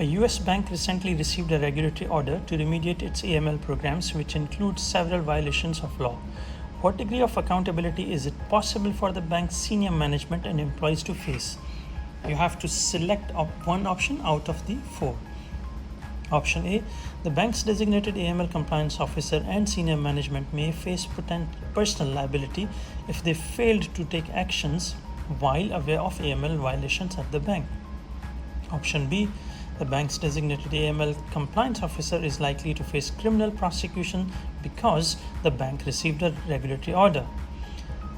A US bank recently received a regulatory order to remediate its AML programs, which includes several violations of law. What degree of accountability is it possible for the bank's senior management and employees to face? You have to select one option out of the four. Option A, the bank's designated AML compliance officer and senior management may face personal liability if they failed to take actions while aware of AML violations at the bank. Option B, the bank's designated AML compliance officer is likely to face criminal prosecution because the bank received a regulatory order.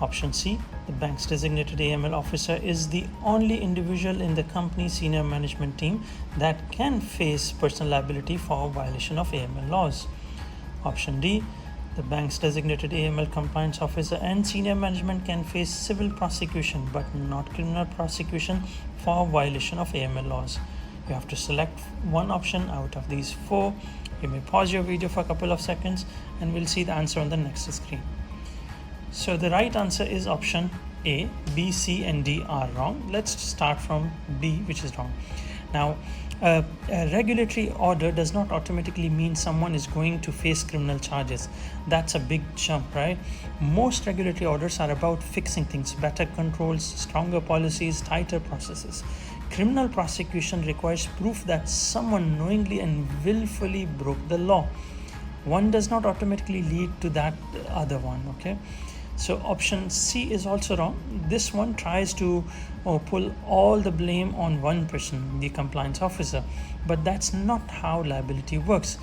Option C, the bank's designated AML officer is the only individual in the company's senior management team that can face personal liability for violation of AML laws. Option D, the bank's designated AML compliance officer and senior management can face civil prosecution but not criminal prosecution for violation of AML laws. You have to select one option out of these four. You may pause your video for a couple of seconds and we'll see the answer on the next screen. So the right answer is option A. B, C and D are wrong. Let's start from B, which is wrong. Now, a regulatory order does not automatically mean someone is going to face criminal charges. That's a big jump, right? Most regulatory orders are about fixing things, better controls, stronger policies, tighter processes. Criminal prosecution requires proof that someone knowingly and willfully broke the law. One does not automatically lead to that other one, okay? So option C is also wrong. This one tries to pull all the blame on one person, the compliance officer, but that's not how liability works.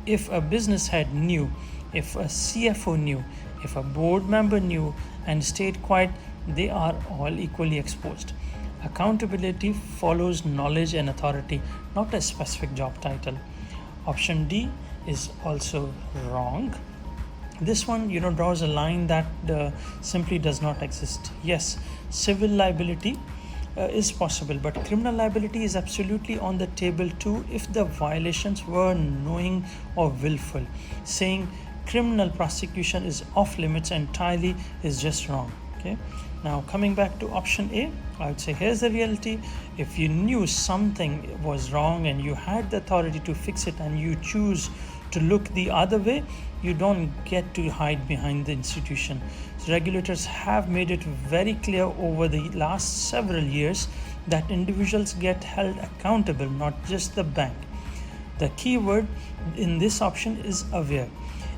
If a business head knew, if a CFO knew, if a board member knew and stayed quiet, they are all equally exposed. Accountability follows knowledge and authority, not a specific job title. Option D is also wrong. This one, draws a line that simply does not exist. Yes, civil liability is possible, but criminal liability is absolutely on the table too if the violations were knowing or willful. Saying criminal prosecution is off limits entirely is just wrong. Okay. Now coming back to option A, I would say here's the reality. If you knew something was wrong and you had the authority to fix it and you choose to look the other way, you don't get to hide behind the institution. So regulators have made it very clear over the last several years that individuals get held accountable, not just the bank. The key word in this option is aware.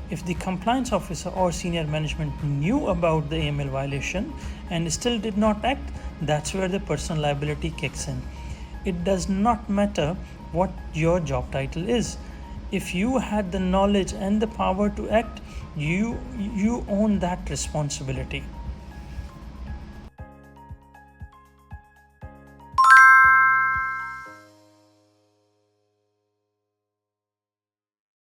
If the compliance officer or senior management knew about the AML violation and still did not act, that's where the personal liability kicks in. It does not matter what your job title is. If you had the knowledge and the power to act, you own that responsibility.